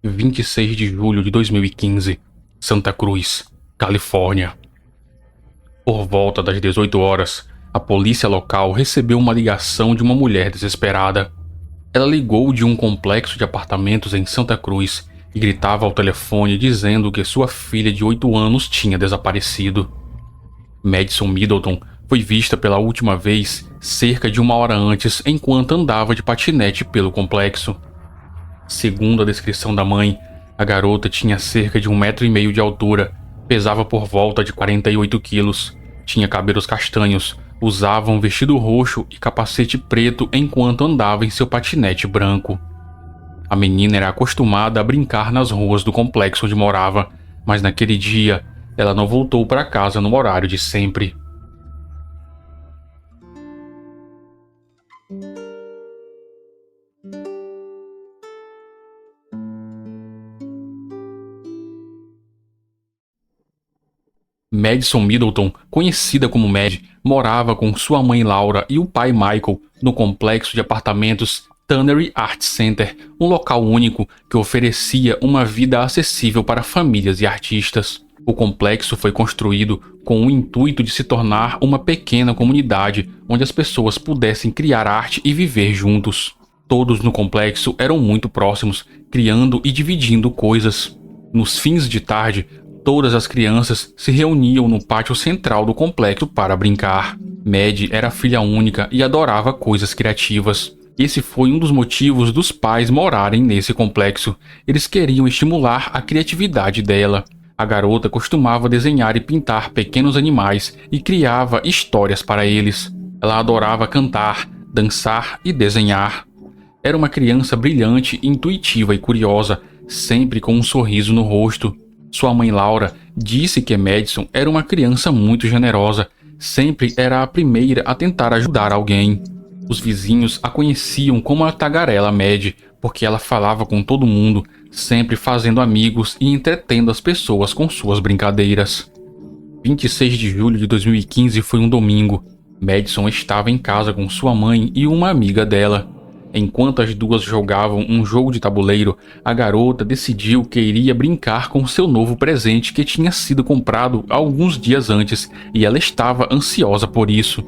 26 de julho de 2015, Santa Cruz, Califórnia. Por volta das 18 horas, a polícia local recebeu uma ligação de uma mulher desesperada. Ela ligou de um complexo de apartamentos em Santa Cruz e gritava ao telefone dizendo que sua filha de 8 anos tinha desaparecido. Madison Middleton foi vista pela última vez cerca de 1 hora antes enquanto andava de patinete pelo complexo. Segundo a descrição da mãe, a garota tinha cerca de 1,5 metro de altura, pesava por volta de 48 quilos, tinha cabelos castanhos, usava um vestido roxo e capacete preto enquanto andava em seu patinete branco. A menina era acostumada a brincar nas ruas do complexo onde morava, mas naquele dia ela não voltou para casa no horário de sempre. Madison Middleton, conhecida como Mad, morava com sua mãe Laura e o pai Michael no complexo de apartamentos Tannery Art Center, um local único que oferecia uma vida acessível para famílias e artistas. O complexo foi construído com o intuito de se tornar uma pequena comunidade onde as pessoas pudessem criar arte e viver juntos. Todos no complexo eram muito próximos, criando e dividindo coisas. Nos fins de tarde, todas as crianças se reuniam no pátio central do complexo para brincar. Mad era filha única e adorava coisas criativas. Esse foi um dos motivos dos pais morarem nesse complexo. Eles queriam estimular a criatividade dela. A garota costumava desenhar e pintar pequenos animais e criava histórias para eles. Ela adorava cantar, dançar e desenhar. Era uma criança brilhante, intuitiva e curiosa, sempre com um sorriso no rosto. Sua mãe Laura disse que Madison era uma criança muito generosa, sempre era a primeira a tentar ajudar alguém. Os vizinhos a conheciam como a tagarela Mad, porque ela falava com todo mundo, sempre fazendo amigos e entretendo as pessoas com suas brincadeiras. 26 de julho de 2015 foi um domingo. Madison estava em casa com sua mãe e uma amiga dela. Enquanto as duas jogavam um jogo de tabuleiro, a garota decidiu que iria brincar com seu novo presente que tinha sido comprado alguns dias antes e ela estava ansiosa por isso.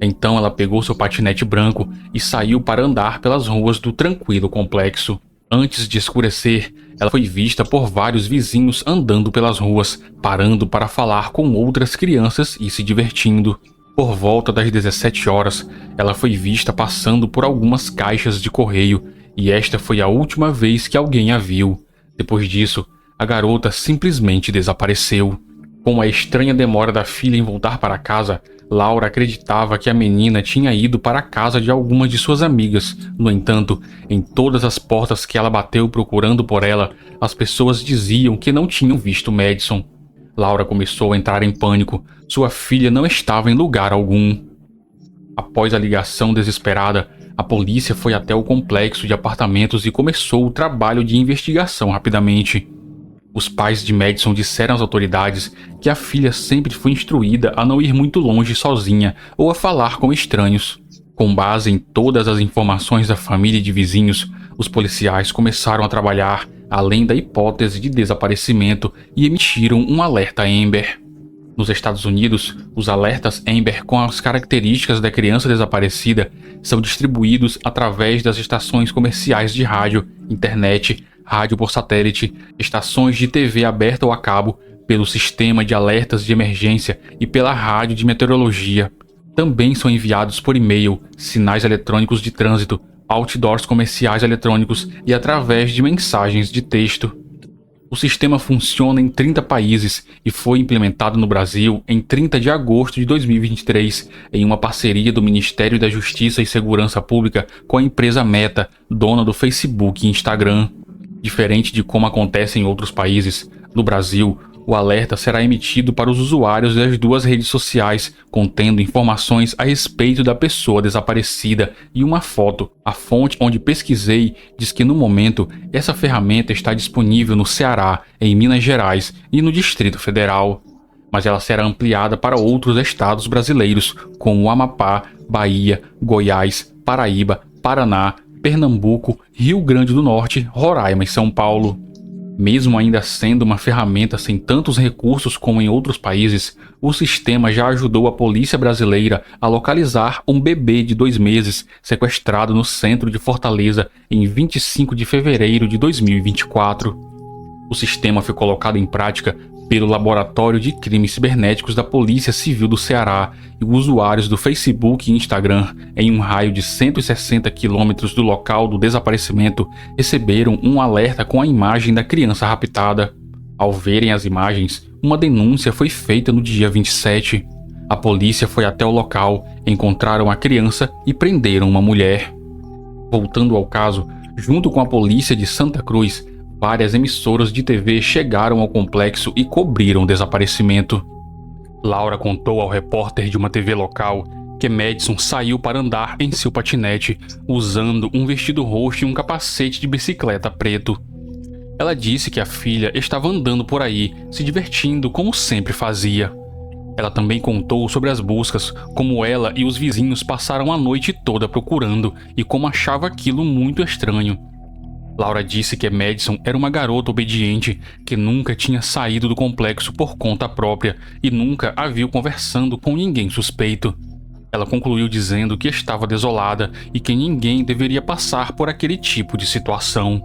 Então ela pegou seu patinete branco e saiu para andar pelas ruas do tranquilo complexo. Antes de escurecer, ela foi vista por vários vizinhos andando pelas ruas, parando para falar com outras crianças e se divertindo. Por volta das 17 horas, ela foi vista passando por algumas caixas de correio, e esta foi a última vez que alguém a viu. Depois disso, a garota simplesmente desapareceu. Com a estranha demora da filha em voltar para casa, Laura acreditava que a menina tinha ido para a casa de algumas de suas amigas. No entanto, em todas as portas que ela bateu procurando por ela, as pessoas diziam que não tinham visto Madison. Laura começou a entrar em pânico. Sua filha não estava em lugar algum. Após a ligação desesperada, a polícia foi até o complexo de apartamentos e começou o trabalho de investigação rapidamente. Os pais de Madison disseram às autoridades que a filha sempre foi instruída a não ir muito longe sozinha ou a falar com estranhos. Com base em todas as informações da família e de vizinhos, os policiais começaram a trabalhar além da hipótese de desaparecimento e emitiram um alerta Amber. Nos Estados Unidos, os alertas Amber com as características da criança desaparecida são distribuídos através das estações comerciais de rádio, internet, rádio por satélite, estações de TV aberta ou a cabo, pelo sistema de alertas de emergência e pela rádio de meteorologia. Também são enviados por e-mail, sinais eletrônicos de trânsito, outdoors comerciais eletrônicos e através de mensagens de texto. O sistema funciona em 30 países e foi implementado no Brasil em 30 de agosto de 2023, em uma parceria do Ministério da Justiça e Segurança Pública com a empresa Meta, dona do Facebook e Instagram. Diferente de como acontece em outros países, no Brasil, o alerta será emitido para os usuários das duas redes sociais, contendo informações a respeito da pessoa desaparecida e uma foto. A fonte onde pesquisei diz que no momento essa ferramenta está disponível no Ceará, em Minas Gerais e no Distrito Federal. Mas ela será ampliada para outros estados brasileiros, como Amapá, Bahia, Goiás, Paraíba, Paraná, Pernambuco, Rio Grande do Norte, Roraima e São Paulo. Mesmo ainda sendo uma ferramenta sem tantos recursos como em outros países, o sistema já ajudou a polícia brasileira a localizar um bebê de 2 meses sequestrado no centro de Fortaleza em 25 de fevereiro de 2024. O sistema foi colocado em prática pelo Laboratório de Crimes Cibernéticos da Polícia Civil do Ceará e usuários do Facebook e Instagram, em um raio de 160 quilômetros do local do desaparecimento, receberam um alerta com a imagem da criança raptada. Ao verem as imagens, uma denúncia foi feita no dia 27. A polícia foi até o local, encontraram a criança e prenderam uma mulher. Voltando ao caso, junto com a polícia de Santa Cruz, várias emissoras de TV chegaram ao complexo e cobriram o desaparecimento. Laura contou ao repórter de uma TV local que Madison saiu para andar em seu patinete, usando um vestido roxo e um capacete de bicicleta preto. Ela disse que a filha estava andando por aí, se divertindo como sempre fazia. Ela também contou sobre as buscas, como ela e os vizinhos passaram a noite toda procurando e como achava aquilo muito estranho. Laura disse que Madison era uma garota obediente que nunca tinha saído do complexo por conta própria e nunca a viu conversando com ninguém suspeito. Ela concluiu dizendo que estava desolada e que ninguém deveria passar por aquele tipo de situação.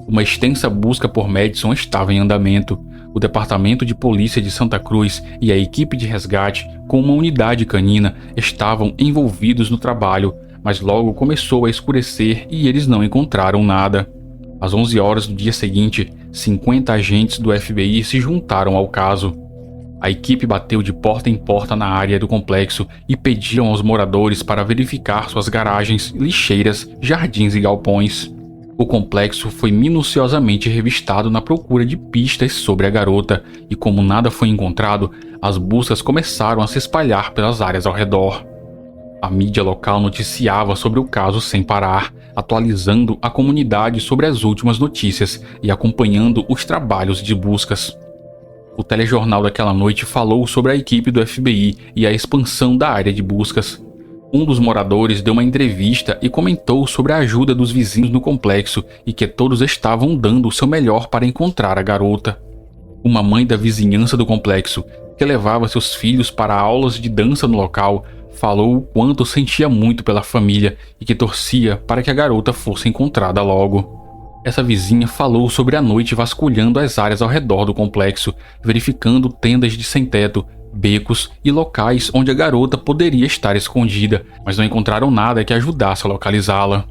Uma extensa busca por Madison estava em andamento. O Departamento de Polícia de Santa Cruz e a equipe de resgate, com uma unidade canina, estavam envolvidos no trabalho, mas logo começou a escurecer e eles não encontraram nada. Às 11 horas do dia seguinte, 50 agentes do FBI se juntaram ao caso. A equipe bateu de porta em porta na área do complexo e pediram aos moradores para verificar suas garagens, lixeiras, jardins e galpões. O complexo foi minuciosamente revistado na procura de pistas sobre a garota e, como nada foi encontrado, as buscas começaram a se espalhar pelas áreas ao redor. A mídia local noticiava sobre o caso sem parar, atualizando a comunidade sobre as últimas notícias e acompanhando os trabalhos de buscas. O telejornal daquela noite falou sobre a equipe do FBI e a expansão da área de buscas. Um dos moradores deu uma entrevista e comentou sobre a ajuda dos vizinhos no complexo e que todos estavam dando o seu melhor para encontrar a garota. Uma mãe da vizinhança do complexo, que levava seus filhos para aulas de dança no local, falou o quanto sentia muito pela família e que torcia para que a garota fosse encontrada logo. Essa vizinha falou sobre a noite vasculhando as áreas ao redor do complexo, verificando tendas de sem-teto, becos e locais onde a garota poderia estar escondida, mas não encontraram nada que ajudasse a localizá-la.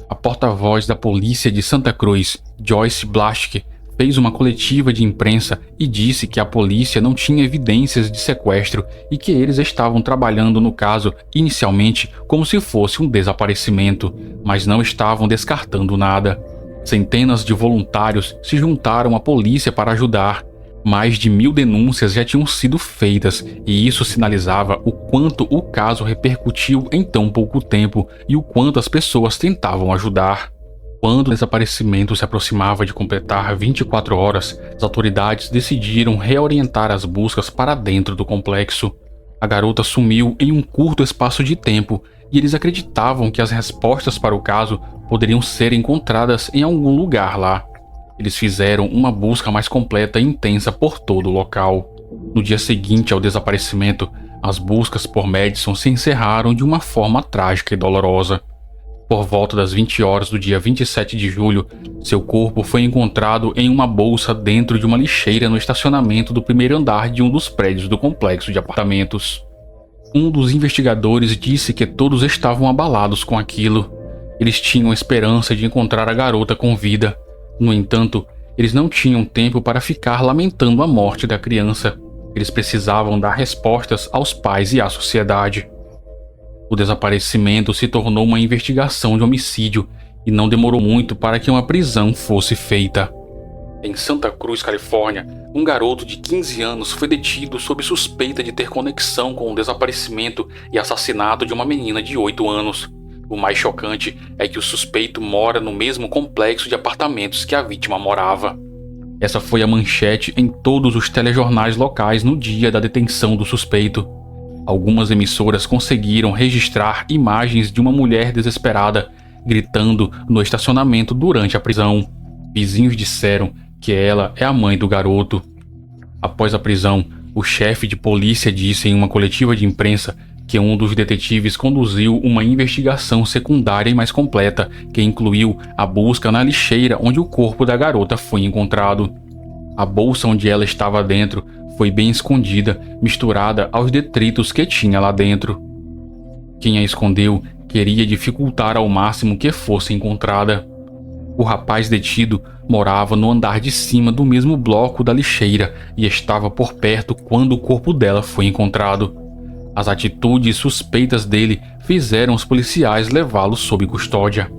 A porta-voz da polícia de Santa Cruz, Joyce Blaschke, fez uma coletiva de imprensa e disse que a polícia não tinha evidências de sequestro e que eles estavam trabalhando no caso inicialmente como se fosse um desaparecimento, mas não estavam descartando nada. Centenas de voluntários se juntaram à polícia para ajudar. Mais de 1000 denúncias já tinham sido feitas e isso sinalizava o quanto o caso repercutiu em tão pouco tempo e o quanto as pessoas tentavam ajudar. Quando o desaparecimento se aproximava de completar 24 horas, as autoridades decidiram reorientar as buscas para dentro do complexo. A garota sumiu em um curto espaço de tempo e eles acreditavam que as respostas para o caso poderiam ser encontradas em algum lugar lá. Eles fizeram uma busca mais completa e intensa por todo o local. No dia seguinte ao desaparecimento, as buscas por Madison se encerraram de uma forma trágica e dolorosa. Por volta das 20 horas do dia 27 de julho, seu corpo foi encontrado em uma bolsa dentro de uma lixeira no estacionamento do primeiro andar de um dos prédios do complexo de apartamentos. Um dos investigadores disse que todos estavam abalados com aquilo. Eles tinham esperança de encontrar a garota com vida. No entanto, eles não tinham tempo para ficar lamentando a morte da criança. Eles precisavam dar respostas aos pais e à sociedade. O desaparecimento se tornou uma investigação de homicídio e não demorou muito para que uma prisão fosse feita. Em Santa Cruz, Califórnia, um garoto de 15 anos foi detido sob suspeita de ter conexão com o desaparecimento e assassinato de uma menina de 8 anos. O mais chocante é que o suspeito mora no mesmo complexo de apartamentos que a vítima morava. Essa foi a manchete em todos os telejornais locais no dia da detenção do suspeito. Algumas emissoras conseguiram registrar imagens de uma mulher desesperada, gritando no estacionamento durante a prisão. Vizinhos disseram que ela é a mãe do garoto. Após a prisão, o chefe de polícia disse em uma coletiva de imprensa que um dos detetives conduziu uma investigação secundária e mais completa, que incluiu a busca na lixeira onde o corpo da garota foi encontrado. A bolsa onde ela estava dentro foi bem escondida, misturada aos detritos que tinha lá dentro. Quem a escondeu queria dificultar ao máximo que fosse encontrada. O rapaz detido morava no andar de cima do mesmo bloco da lixeira e estava por perto quando o corpo dela foi encontrado. As atitudes suspeitas dele fizeram os policiais levá-lo sob custódia.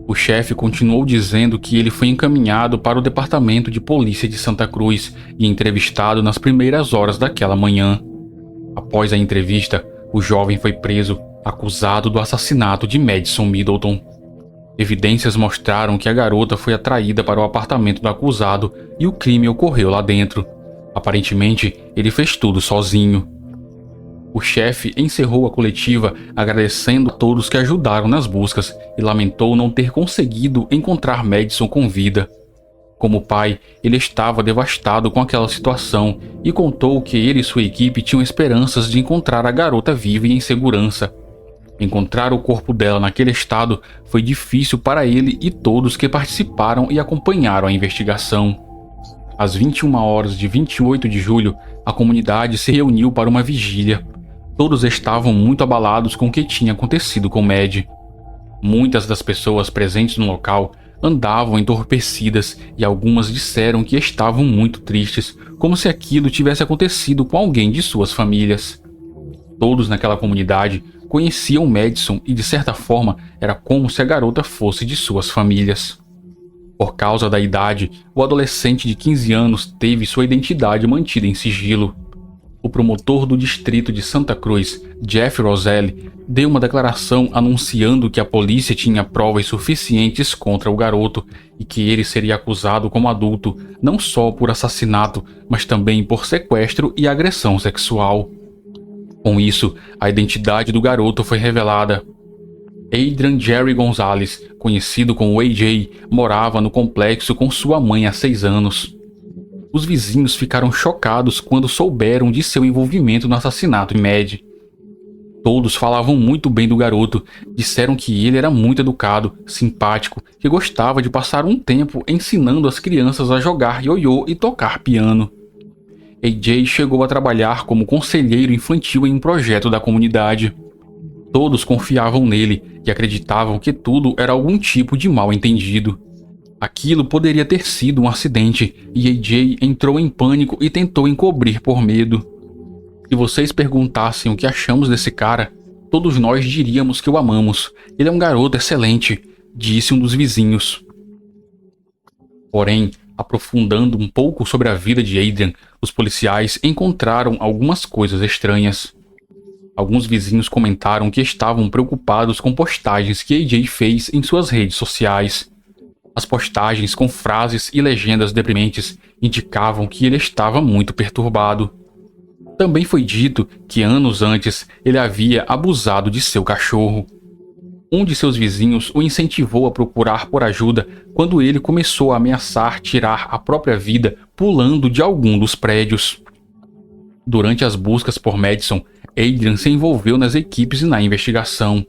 O chefe continuou dizendo que ele foi encaminhado para o departamento de polícia de Santa Cruz e entrevistado nas primeiras horas daquela manhã. Após a entrevista, o jovem foi preso, acusado do assassinato de Madison Middleton. Evidências mostraram que a garota foi atraída para o apartamento do acusado e o crime ocorreu lá dentro. Aparentemente, ele fez tudo sozinho. O chefe encerrou a coletiva agradecendo a todos que ajudaram nas buscas e lamentou não ter conseguido encontrar Madison com vida. Como pai, ele estava devastado com aquela situação e contou que ele e sua equipe tinham esperanças de encontrar a garota viva e em segurança. Encontrar o corpo dela naquele estado foi difícil para ele e todos que participaram e acompanharam a investigação. Às 21 horas de 28 de julho, a comunidade se reuniu para uma vigília. Todos estavam muito abalados com o que tinha acontecido com Mad. Muitas das pessoas presentes no local andavam entorpecidas e algumas disseram que estavam muito tristes, como se aquilo tivesse acontecido com alguém de suas famílias. Todos naquela comunidade conheciam Madison e, de certa forma, era como se a garota fosse de suas famílias. Por causa da idade, o adolescente de 15 anos teve sua identidade mantida em sigilo. O promotor do distrito de Santa Cruz, Jeff Roselli, deu uma declaração anunciando que a polícia tinha provas suficientes contra o garoto e que ele seria acusado como adulto não só por assassinato, mas também por sequestro e agressão sexual. Com isso, a identidade do garoto foi revelada. Adrian Jerry Gonzalez, conhecido como AJ, morava no complexo com sua mãe há 6 anos. Os vizinhos ficaram chocados quando souberam de seu envolvimento no assassinato de Mad. Todos falavam muito bem do garoto, disseram que ele era muito educado, simpático, que gostava de passar um tempo ensinando as crianças a jogar ioiô e tocar piano. AJ chegou a trabalhar como conselheiro infantil em um projeto da comunidade. Todos confiavam nele e acreditavam que tudo era algum tipo de mal-entendido. Aquilo poderia ter sido um acidente e AJ entrou em pânico e tentou encobrir por medo. Se vocês perguntassem o que achamos desse cara, todos nós diríamos que o amamos. Ele é um garoto excelente, disse um dos vizinhos. Porém, aprofundando um pouco sobre a vida de Adrian, os policiais encontraram algumas coisas estranhas. Alguns vizinhos comentaram que estavam preocupados com postagens que AJ fez em suas redes sociais. As postagens com frases e legendas deprimentes indicavam que ele estava muito perturbado. Também foi dito que anos antes ele havia abusado de seu cachorro. Um de seus vizinhos o incentivou a procurar por ajuda quando ele começou a ameaçar tirar a própria vida pulando de algum dos prédios. Durante as buscas por Madison, Adrian se envolveu nas equipes e na investigação.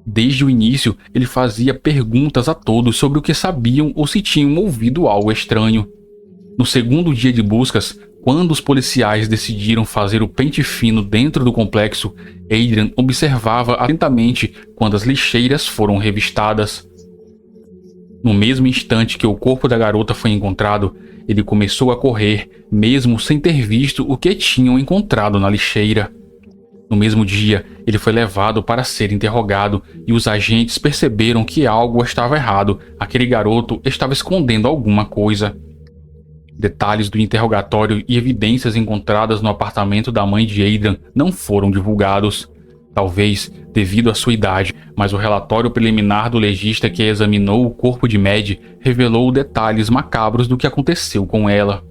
Desde o início, ele fazia perguntas a todos sobre o que sabiam ou se tinham ouvido algo estranho. No segundo dia de buscas, quando os policiais decidiram fazer o pente fino dentro do complexo, Adrian observava atentamente quando as lixeiras foram revistadas. No mesmo instante que o corpo da garota foi encontrado, ele começou a correr, mesmo sem ter visto o que tinham encontrado na lixeira. No mesmo dia, ele foi levado para ser interrogado e os agentes perceberam que algo estava errado. Aquele garoto estava escondendo alguma coisa. Detalhes do interrogatório e evidências encontradas no apartamento da mãe de Adrian não foram divulgados. Talvez devido à sua idade, mas o relatório preliminar do legista que examinou o corpo de Mad revelou detalhes macabros do que aconteceu com ela.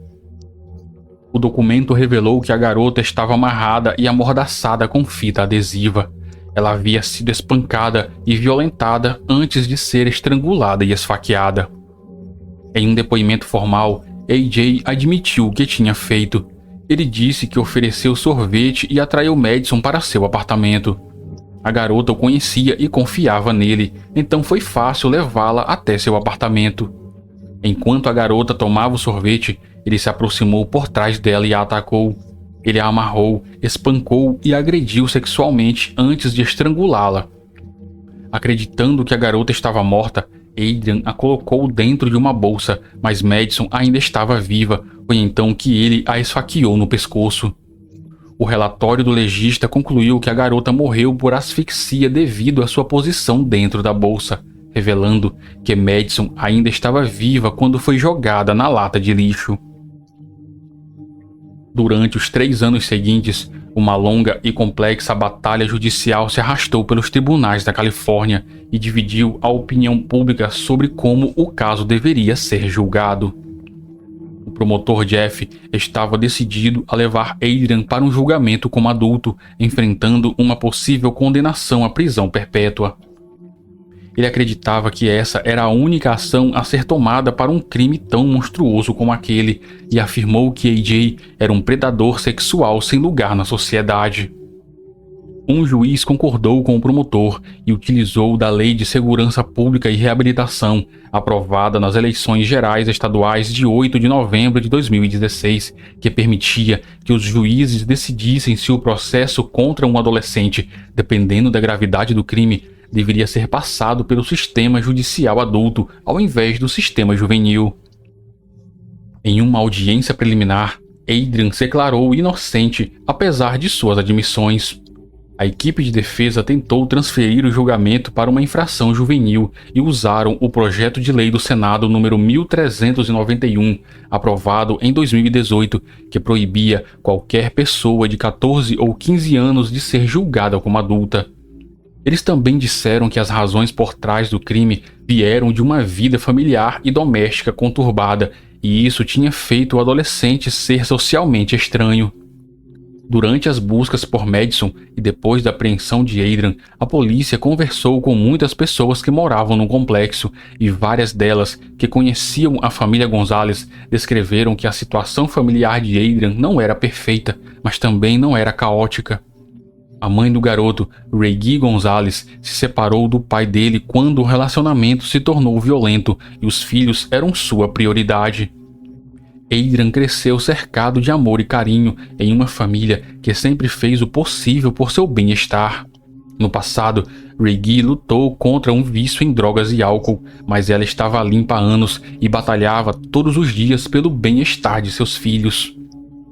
O documento revelou que a garota estava amarrada e amordaçada com fita adesiva. Ela havia sido espancada e violentada antes de ser estrangulada e esfaqueada. Em um depoimento formal, AJ admitiu o que tinha feito. Ele disse que ofereceu sorvete e atraiu Madison para seu apartamento. A garota o conhecia e confiava nele, então foi fácil levá-la até seu apartamento. Enquanto a garota tomava o sorvete, ele se aproximou por trás dela e a atacou. Ele a amarrou, espancou e agrediu sexualmente antes de estrangulá-la. Acreditando que a garota estava morta, Adrian a colocou dentro de uma bolsa, mas Madison ainda estava viva. Foi então que ele a esfaqueou no pescoço. O relatório do legista concluiu que a garota morreu por asfixia devido à sua posição dentro da bolsa, revelando que Madison ainda estava viva quando foi jogada na lata de lixo. Durante os 3 anos seguintes, uma longa e complexa batalha judicial se arrastou pelos tribunais da Califórnia e dividiu a opinião pública sobre como o caso deveria ser julgado. O promotor Jeff estava decidido a levar Adrian para um julgamento como adulto, enfrentando uma possível condenação à prisão perpétua. Ele acreditava que essa era a única ação a ser tomada para um crime tão monstruoso como aquele, e afirmou que AJ era um predador sexual sem lugar na sociedade. Um juiz concordou com o promotor e utilizou da Lei de Segurança Pública e Reabilitação, aprovada nas eleições gerais estaduais de 8 de novembro de 2016, que permitia que os juízes decidissem se o processo contra um adolescente, dependendo da gravidade do crime, deveria ser passado pelo sistema judicial adulto ao invés do sistema juvenil. Em uma audiência preliminar, Adrian se declarou inocente, apesar de suas admissões. A equipe de defesa tentou transferir o julgamento para uma infração juvenil e usaram o projeto de lei do Senado número 1391, aprovado em 2018, que proibia qualquer pessoa de 14 ou 15 anos de ser julgada como adulta. Eles também disseram que as razões por trás do crime vieram de uma vida familiar e doméstica conturbada, e isso tinha feito o adolescente ser socialmente estranho. Durante as buscas por Madison e depois da apreensão de Adrian, a polícia conversou com muitas pessoas que moravam no complexo, e várias delas, que conheciam a família Gonzalez, descreveram que a situação familiar de Adrian não era perfeita, mas também não era caótica. A mãe do garoto, Reggie Gonzalez, se separou do pai dele quando o relacionamento se tornou violento e os filhos eram sua prioridade. Adrian cresceu cercado de amor e carinho em uma família que sempre fez o possível por seu bem-estar. No passado, Reggie lutou contra um vício em drogas e álcool, mas ela estava limpa há anos e batalhava todos os dias pelo bem-estar de seus filhos.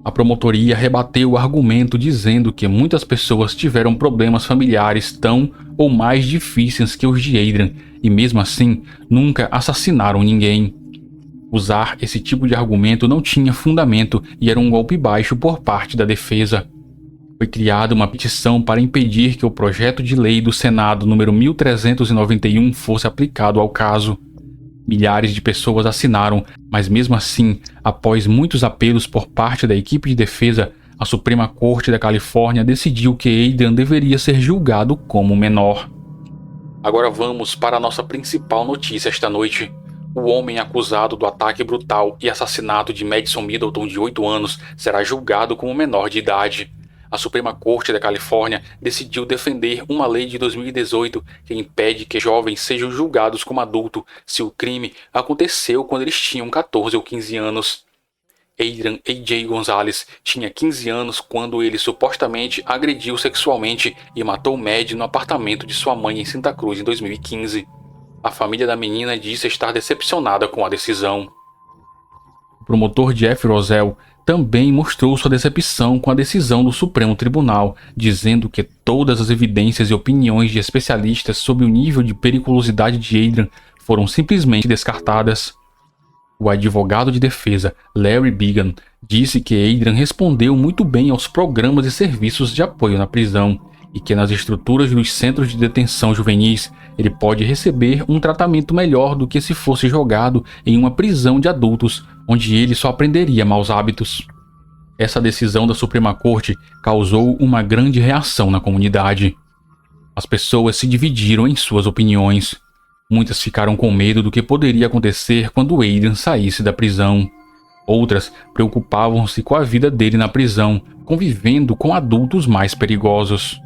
A promotoria rebateu o argumento dizendo que muitas pessoas tiveram problemas familiares tão ou mais difíceis que os de Adrian e mesmo assim nunca assassinaram ninguém. Usar esse tipo de argumento não tinha fundamento e era um golpe baixo por parte da defesa. Foi criada uma petição para impedir que o projeto de lei do Senado número 1391 fosse aplicado ao caso. Milhares de pessoas assinaram, mas mesmo assim, após muitos apelos por parte da equipe de defesa, a Suprema Corte da Califórnia decidiu que Adrian deveria ser julgado como menor. Agora vamos para a nossa principal notícia esta noite. O homem acusado do ataque brutal e assassinato de Madison Middleton, de 8 anos, será julgado como menor de idade. A Suprema Corte da Califórnia decidiu defender uma lei de 2018 que impede que jovens sejam julgados como adultos se o crime aconteceu quando eles tinham 14 ou 15 anos. Adrian AJ Gonzalez tinha 15 anos quando ele supostamente agrediu sexualmente e matou Mad no apartamento de sua mãe em Santa Cruz em 2015. A família da menina disse estar decepcionada com a decisão. O promotor Jeff Rosell também mostrou sua decepção com a decisão do Supremo Tribunal, dizendo que todas as evidências e opiniões de especialistas sobre o nível de periculosidade de Adrian foram simplesmente descartadas. O advogado de defesa, Larry Bigan, disse que Adrian respondeu muito bem aos programas e serviços de apoio na prisão, e que nas estruturas dos centros de detenção juvenis ele pode receber um tratamento melhor do que se fosse jogado em uma prisão de adultos, onde ele só aprenderia maus hábitos. Essa decisão da Suprema Corte causou uma grande reação na comunidade. As pessoas se dividiram em suas opiniões. Muitas ficaram com medo do que poderia acontecer quando Adrian saísse da prisão. Outras preocupavam-se com a vida dele na prisão, convivendo com adultos mais perigosos.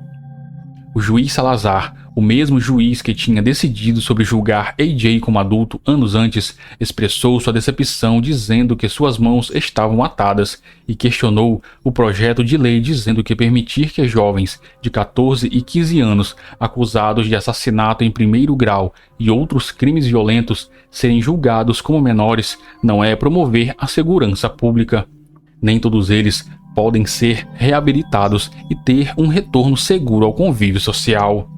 O juiz Salazar, o mesmo juiz que tinha decidido sobre julgar AJ como adulto anos antes, expressou sua decepção dizendo que suas mãos estavam atadas e questionou o projeto de lei dizendo que permitir que jovens de 14 e 15 anos acusados de assassinato em primeiro grau e outros crimes violentos serem julgados como menores não é promover a segurança pública. Nem todos eles podem ser reabilitados e ter um retorno seguro ao convívio social.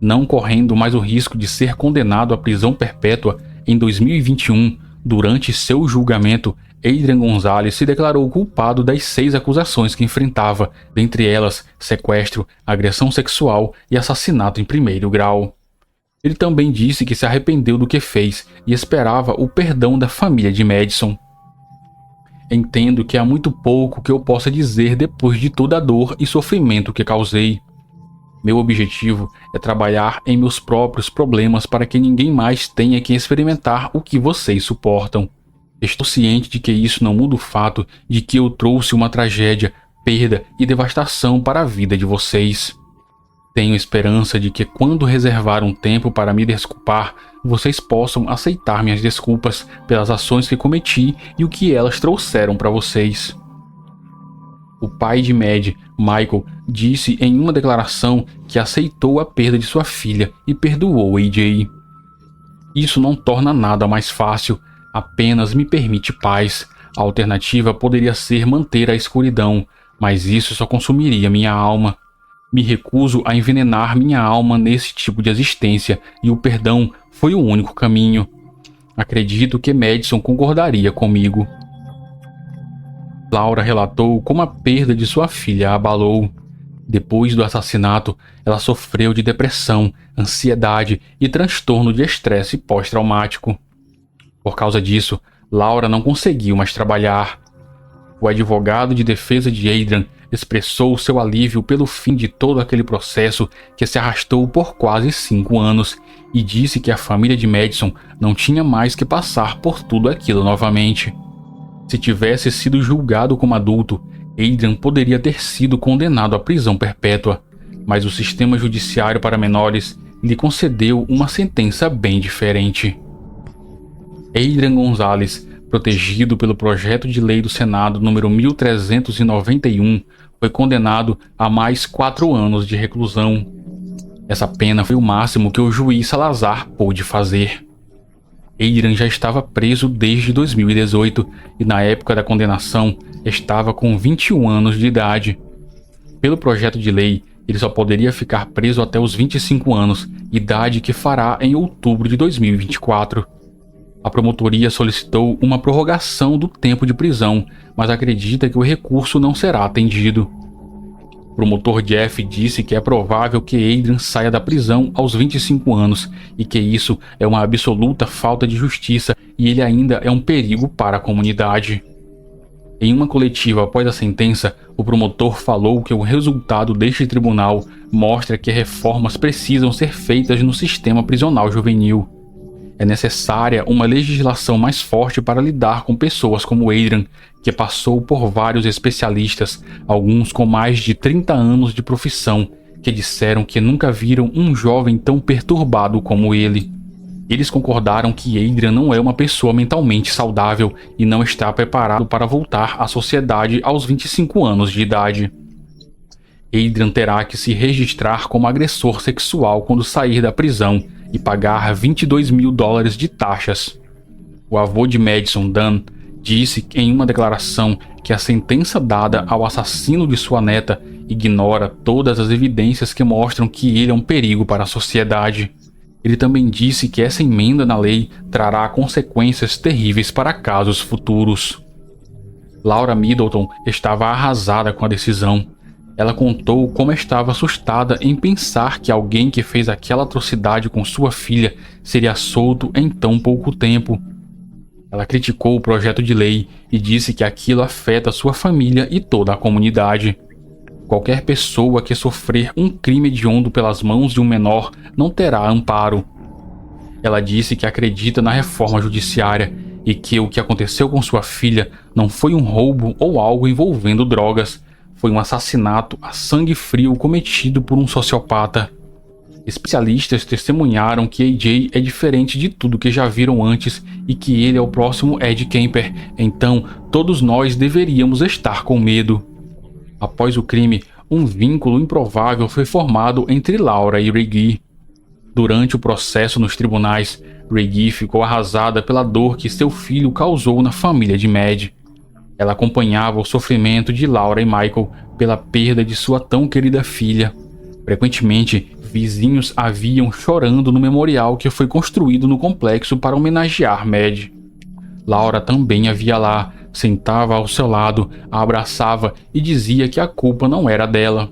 Não correndo mais o risco de ser condenado à prisão perpétua, em 2021, durante seu julgamento, Adrian Gonzalez se declarou culpado das 6 acusações que enfrentava, dentre elas sequestro, agressão sexual e assassinato em primeiro grau. Ele também disse que se arrependeu do que fez e esperava o perdão da família de Madison. Entendo que há muito pouco que eu possa dizer depois de toda a dor e sofrimento que causei. Meu objetivo é trabalhar em meus próprios problemas para que ninguém mais tenha que experimentar o que vocês suportam. Estou ciente de que isso não muda o fato de que eu trouxe uma tragédia, perda e devastação para a vida de vocês. Tenho esperança de que quando reservar um tempo para me desculpar, vocês possam aceitar minhas desculpas pelas ações que cometi e o que elas trouxeram para vocês. O pai de Mad, Michael, disse em uma declaração que aceitou a perda de sua filha e perdoou AJ. Isso não torna nada mais fácil, apenas me permite paz. A alternativa poderia ser manter a escuridão, mas isso só consumiria minha alma. Me recuso a envenenar minha alma nesse tipo de existência e o perdão foi o único caminho. Acredito que Madison concordaria comigo. Laura relatou como a perda de sua filha a abalou. Depois do assassinato, ela sofreu de depressão, ansiedade e transtorno de estresse pós-traumático. Por causa disso, Laura não conseguiu mais trabalhar. O advogado de defesa de Adrian expressou seu alívio pelo fim de todo aquele processo que se arrastou por quase 5 anos e disse que a família de Madison não tinha mais que passar por tudo aquilo novamente. Se tivesse sido julgado como adulto, Adrian poderia ter sido condenado à prisão perpétua, mas o sistema judiciário para menores lhe concedeu uma sentença bem diferente. Adrian Gonzalez, protegido pelo projeto de lei do Senado número 1391, foi condenado a mais 4 anos de reclusão. Essa pena foi o máximo que o juiz Salazar pôde fazer. Adrian já estava preso desde 2018 e na época da condenação estava com 21 anos de idade. Pelo projeto de lei, ele só poderia ficar preso até os 25 anos, idade que fará em outubro de 2024. A promotoria solicitou uma prorrogação do tempo de prisão, mas acredita que o recurso não será atendido. O promotor Jeff disse que é provável que Adrian saia da prisão aos 25 anos e que isso é uma absoluta falta de justiça e ele ainda é um perigo para a comunidade. Em uma coletiva após a sentença, o promotor falou que o resultado deste tribunal mostra que reformas precisam ser feitas no sistema prisional juvenil. É necessária uma legislação mais forte para lidar com pessoas como Adrian, que passou por vários especialistas, alguns com mais de 30 anos de profissão, que disseram que nunca viram um jovem tão perturbado como ele. Eles concordaram que Adrian não é uma pessoa mentalmente saudável e não está preparado para voltar à sociedade aos 25 anos de idade. Adrian terá que se registrar como agressor sexual quando sair da prisão e pagar $22 mil de taxas. O avô de Madison, Dan, disse em uma declaração que a sentença dada ao assassino de sua neta ignora todas as evidências que mostram que ele é um perigo para a sociedade. Ele também disse que essa emenda na lei trará consequências terríveis para casos futuros. Laura Middleton estava arrasada com a decisão. Ela contou como estava assustada em pensar que alguém que fez aquela atrocidade com sua filha seria solto em tão pouco tempo. Ela criticou o projeto de lei e disse que aquilo afeta sua família e toda a comunidade. Qualquer pessoa que sofrer um crime hediondo pelas mãos de um menor não terá amparo. Ela disse que acredita na reforma judiciária e que o que aconteceu com sua filha não foi um roubo ou algo envolvendo drogas, foi um assassinato a sangue frio cometido por um sociopata. Especialistas testemunharam que AJ é diferente de tudo que já viram antes e que ele é o próximo Ed Kemper, então todos nós deveríamos estar com medo. Após o crime, um vínculo improvável foi formado entre Laura e Reggie. Durante o processo nos tribunais, Reggie ficou arrasada pela dor que seu filho causou na família de Mad. Ela acompanhava o sofrimento de Laura e Michael pela perda de sua tão querida filha. Frequentemente, vizinhos a viam chorando no memorial que foi construído no complexo para homenagear Mad. Laura também a via lá, sentava ao seu lado, a abraçava e dizia que a culpa não era dela.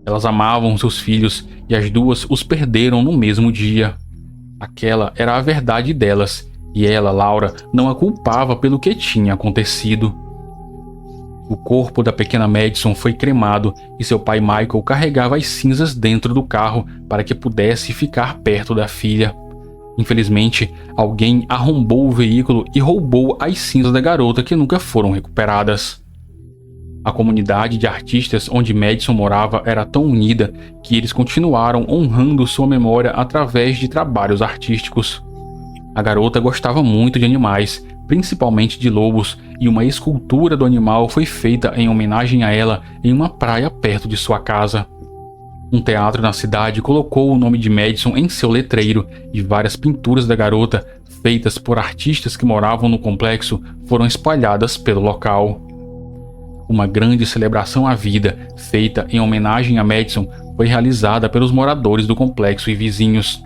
Elas amavam seus filhos e as duas os perderam no mesmo dia. Aquela era a verdade delas, e ela, Laura, não a culpava pelo que tinha acontecido. O corpo da pequena Madison foi cremado e seu pai Michael carregava as cinzas dentro do carro para que pudesse ficar perto da filha. Infelizmente, alguém arrombou o veículo e roubou as cinzas da garota que nunca foram recuperadas. A comunidade de artistas onde Madison morava era tão unida que eles continuaram honrando sua memória através de trabalhos artísticos. A garota gostava muito de animais, principalmente de lobos, e uma escultura do animal foi feita em homenagem a ela em uma praia perto de sua casa. Um teatro na cidade colocou o nome de Madison em seu letreiro e várias pinturas da garota, feitas por artistas que moravam no complexo, foram espalhadas pelo local. Uma grande celebração à vida, feita em homenagem a Madison, foi realizada pelos moradores do complexo e vizinhos.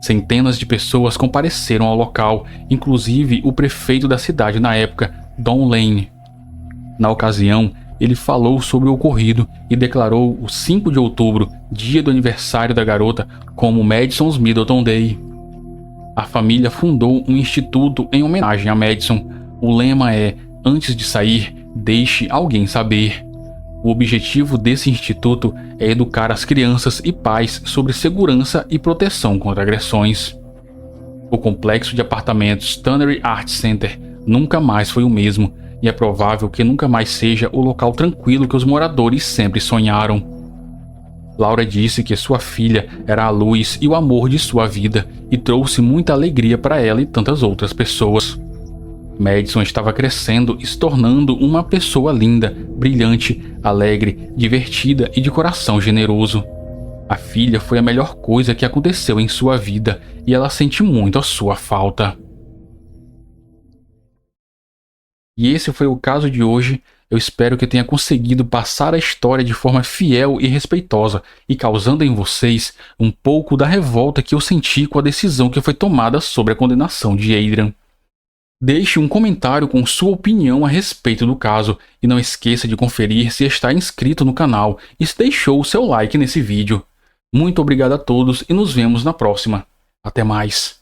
Centenas de pessoas compareceram ao local, inclusive o prefeito da cidade na época, Don Lane. Na ocasião, ele falou sobre o ocorrido e declarou o 5 de outubro, dia do aniversário da garota, como Madison's Middleton Day. A família fundou um instituto em homenagem a Madison. O lema é: antes de sair, deixe alguém saber. O objetivo desse instituto é educar as crianças e pais sobre segurança e proteção contra agressões. O complexo de apartamentos Tannery Arts Center nunca mais foi o mesmo, e é provável que nunca mais seja o local tranquilo que os moradores sempre sonharam. Laura disse que sua filha era a luz e o amor de sua vida, e trouxe muita alegria para ela e tantas outras pessoas. Madison estava crescendo e se tornando uma pessoa linda, brilhante, alegre, divertida e de coração generoso. A filha foi a melhor coisa que aconteceu em sua vida e ela sente muito a sua falta. E esse foi o caso de hoje. Eu espero que tenha conseguido passar a história de forma fiel e respeitosa e causando em vocês um pouco da revolta que eu senti com a decisão que foi tomada sobre a condenação de Adrian. Deixe um comentário com sua opinião a respeito do caso e não esqueça de conferir se está inscrito no canal e se deixou o seu like nesse vídeo. Muito obrigado a todos e nos vemos na próxima. Até mais.